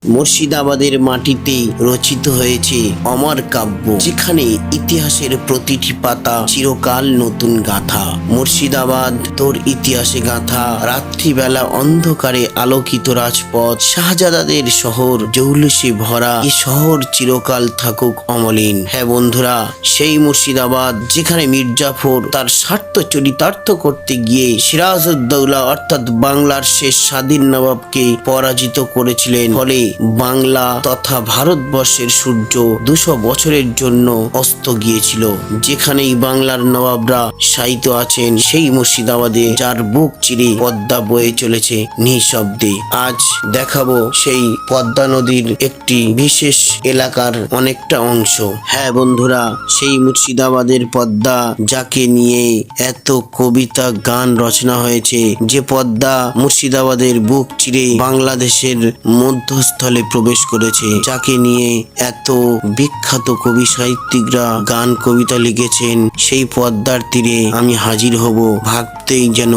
মুর্শিদাবাদের মাটিতে রচিত হয়েছে অমর কাব্য, যেখানে ইতিহাসের প্রতিটি পাতা চিরকাল নতুন গাথা। মুর্শিদাবাদ তোর ইতিহাসে গাথা, রাত্রিবেলা অন্ধকারে আলোকিত রাজপথ, শাহজাদাদের শহর, জৌলুসে ভরা এই শহর চিরকাল থাকুক অমলিন। হ্যাঁ বন্ধুরা, সেই মুর্শিদাবাদ যেখানে মির্জাফর তার স্বার্থ চরিতার্থ করতে গিয়ে সিরাজউদ্দৌলা অর্থাৎ বাংলার শেষ স্বাধীন নবাবকে পরাজিত করেছিলেন। ফলে বাংলা তথা ভারতবর্ষের সূর্য 200 বছরের জন্য অস্ত গিয়েছিল। যেখানেই বাংলার নবাবরা শায়িত আছেন সেই মুর্শিদাবাদে, যার বুক চিরে পদ্মা বয়ে চলেছে নিঃশব্দে। আজ দেখাবো সেই পদ্মা নদীর একটি বিশেষ এলাকার অনেকটা অংশ। হ্যাঁ বন্ধুরা, সেই মুর্শিদাবাদের পদ্মা, যাকে নিয়ে এত কবিতা গান রচনা হয়েছে, যে পদ্মা মুর্শিদাবাদের বুক চিরে বাংলাদেশের মধ্যস্থলে প্রবেশ করেছে, যাকে নিয়ে এত বিখ্যাত কবি সাহিত্যিকরা গান কবিতা লিখেছেন, সেই পদ্মার তীরে আমি হাজির হব ভাবতেই যেন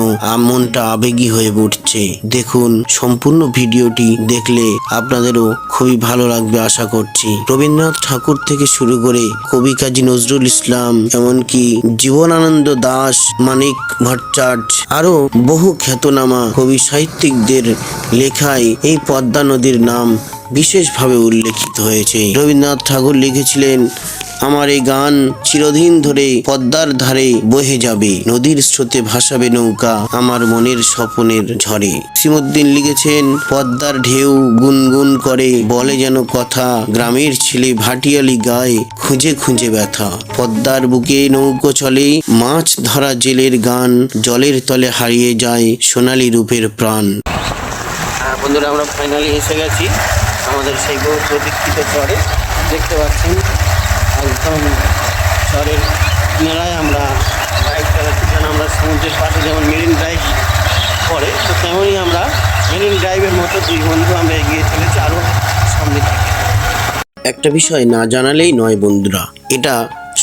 মনটা আবেগী হয়ে উঠছে। দেখুন, সম্পূর্ণ ভিডিওটি দেখলে আপনাদেরও খুবই ভালো লাগবে আশা করছি। রবীন্দ্রনাথ ঠাকুর থেকে শুরু করে কবি কাজী নজরুল ইসলাম, এমনকি জীবনানন্দ দাশ, মানিক ভট্টাচার্য, আরো বহু খ্যাতনামা কবি সাহিত্যিকদের লেখায় এই পদ্মা নদীর নাম বিশেষভাবে উল্লেখিত হয়েছে। রবীন্দ্রনাথ ঠাকুর লিখেছিলেন, আমার এই গান চিরদিন ধরে পদ্মার ধারে বহে যাবে, নদীর স্রোতে ভাসাবে নৌকা আমার মনের স্বপনের ঝড়ে। সিমুদ্দিন লিখেছেন, পদ্মার ঢেউ গুনগুন করে বলে যেন কথা, গ্রামের ছেলে ভাটিয়ালি গায়ে খুঁজে খুঁজে ব্যথা। পদ্মার বুকে নৌকো চলে, মাছ ধরা জেলের গান, জলের তলে হারিয়ে যায় সোনালী রূপের প্রাণ। বন্ধুরা, আমরা ফাইনালি এসে গেছি আমাদের সেই বহু প্রতীক্ষিত চরে। দেখতে পাচ্ছেন একদম চরের মেলায় আমরা বাইক চালাচ্ছি, যেন আমরা সমুদ্রের পাশে যেমন মেরিন ড্রাইভ পড়ে, তো তেমনই আমরা মেরিন ড্রাইভের মতো দুই বন্ধু আমরা এগিয়ে চলেছি আরও সামনে থেকে। একটা বিষয় না জানালেই নয় বন্ধুরা, এটা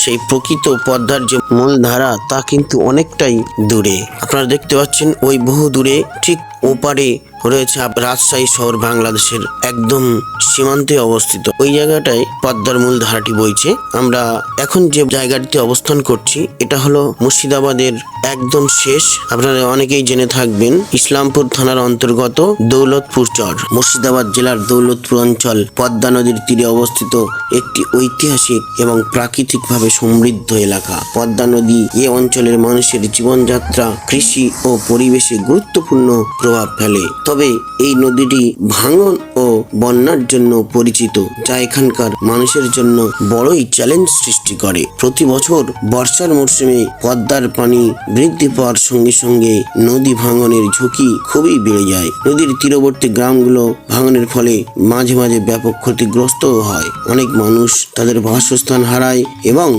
সেই প্রকৃত পদ্মার যে মূল ধারা তা কিন্তু অনেকটাই দূরে। আপনারা দেখতে পাচ্ছেন ওই বহু দূরে ঠিক ওপারে রয়েছে রাজশাহী শহর, বাংলাদেশের একদম সীমান্তে অবস্থিত। ওই জায়গাটায় পদ্মার মূল ধারাটি বইছে। আমরা এখন যে জায়গাটিতে অবস্থান করছি, এটা হলো মুর্শিদাবাদের একদম শেষ, আপনারা অনেকেই জেনে থাকবেন, ইসলামপুর থানার অন্তর্গত দৌলতপুর চর, মুর্শিদাবাদ জেলার দৌলতপুর অঞ্চল, পদ্মা নদীর তীরে অবস্থিত একটি ঐতিহাসিক এবং প্রাকৃতিকভাবে সমৃদ্ধ এলাকা। পদ্মা নদী এ অঞ্চলের মানুষের জীবনযাত্রা, কৃষি ও পরিবেশে গুরুত্বপূর্ণ প্রভাব ফেলে। তবে এই নদীটি ভাঙন ও বন্যার জন্য পরিচিত, যা এখানকার মানুষের জন্য বড়ই চ্যালেঞ্জ সৃষ্টি করে। প্রতি বছর বর্ষার মরশুমে পদ্মার পানি বৃদ্ধি পাওয়ার সঙ্গে সঙ্গে নদী ভাঙনের ঝুঁকি খুবই বেড়ে যায়। নদীর তীরবর্তী গ্রামগুলো ভাঙনের ফলে মাঝে মাঝে ব্যাপক ক্ষতিগ্রস্তও হয়। অনেক মানুষ তাদের বাসস্থান হারায় এবং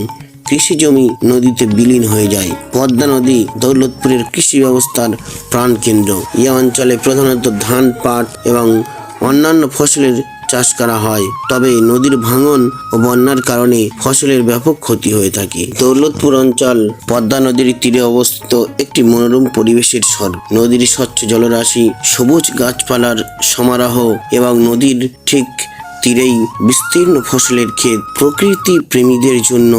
কৃষি জমি নদীতে বিলীন হয়ে যায়। পদ্মা নদী দৌলতপুরের কৃষি ব্যবস্থার প্রাণকেন্দ্র। এই অঞ্চলে প্রধানত ধান, পাট এবং অন্যান্য ফসলের চাষ করা হয়। তবে নদীর ভাঙন ও বন্যার কারণে ফসলের ব্যাপক ক্ষতি হয়ে থাকে। দৌলতপুর অঞ্চল পদ্মা নদীর তীরে অবস্থিত একটি মনোরম পরিবেশের স্বর্গ। নদীর স্বচ্ছ জলরাশি, সবুজ গাছপালার সমারোহ এবং নদীর ঠিক তীরেই বিস্তীর্ণ ফসলের ক্ষেত প্রকৃতি প্রেমীদের জন্য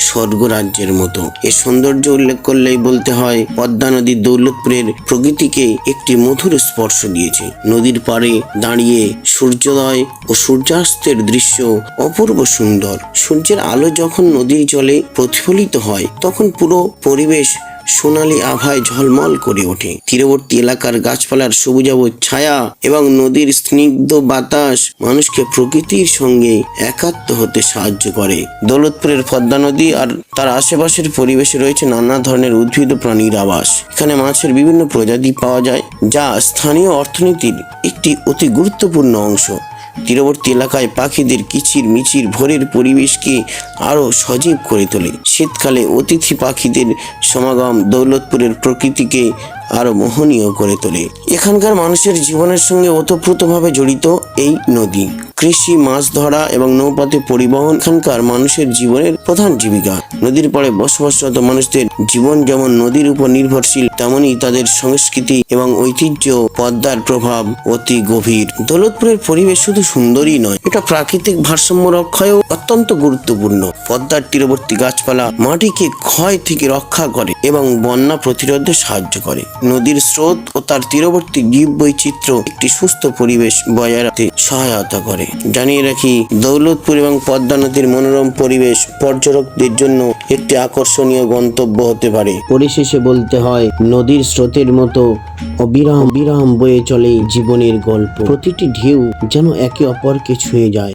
স্বর্গরাজ্যের মতো। এর সৌন্দর্য উল্লেখ করলেই বলতে হয়, পদ্মা নদী দৌলতপুরের প্রকৃতিকে একটি মধুর স্পর্শ দিয়েছে। নদীর পাড়ে দাঁড়িয়ে সূর্যোদয় ও সূর্যাস্তের দৃশ্য অপূর্ব সুন্দর। সূর্যের আলো যখন নদীর জলে প্রতিফলিত হয়, তখন পুরো পরিবেশ সোনালী আভায় ঝলমল করে ওঠে। তীরবর্তী এলাকার গাছপালার সবুজাভ ছায়া এবং নদীর স্নিগ্ধ বাতাস মানুষকে প্রকৃতির সঙ্গে একাত্ম হতে সাহায্য করে। দৌলতপুরের পদ্মা নদী আর তার আশেপাশের পরিবেশে রয়েছে নানা ধরনের উদ্ভিদ ও প্রাণীর আবাস। এখানে মাছের বিভিন্ন প্রজাতি পাওয়া যায়, যা স্থানীয় অর্থনীতির একটি অতি গুরুত্বপূর্ণ অংশ। তীরবর্তী এলাকায় পাখিদের কিচির মিচির ভোরের পরিবেশকে আরো সজীব করে তোলে। শীতকালে অতিথি পাখিদের সমাগম দৌলতপুরের প্রকৃতিকে আরো মোহনীয় করে তোলে। এখানকার মানুষের জীবনের সঙ্গে ওতপ্রোতভাবে জড়িত এই নদী। কৃষি, মাছ ধরা এবং নৌপথে পরিবহন এখানকার মানুষের জীবনের প্রধান জীবিকা। নদীর পাড়ে বসবাসরত মানুষদের জীবন যেমন নদীর উপর নির্ভরশীল, তেমনি তাদের সংস্কৃতি এবং ঐতিহ্য পদ্মার প্রভাব অতি গভীর। দৌলতপুরের পরিবেশ শুধু সুন্দরই নয়, এটা প্রাকৃতিক ভারসাম্য রক্ষায়ও অত্যন্ত গুরুত্বপূর্ণ। পদ্মার তীরবর্তী গাছপালা মাটিকে ক্ষয় থেকে রক্ষা করে এবং বন্যা প্রতিরোধে সাহায্য করে। নদীর স্রোত ও তার তীরবর্তী জীব বৈচিত্র্য একটি সুস্থ পরিবেশ বজায় রাখতে সহায়তা করে। জানিয়ে রাখি, দৌলতপুর এবং পদ্মা নদীর মনোরম পরিবেশ পর্যটকদের জন্য একটি আকর্ষণীয় গন্তব্য হতে পারে। পরিশেষে বলতে হয়, নদীর স্রোতের মতো অবিরাম বয়ে চলে জীবনের গল্প। প্রতিটি ঢেউ যেন একে অপরকে ছুঁয়ে যায়।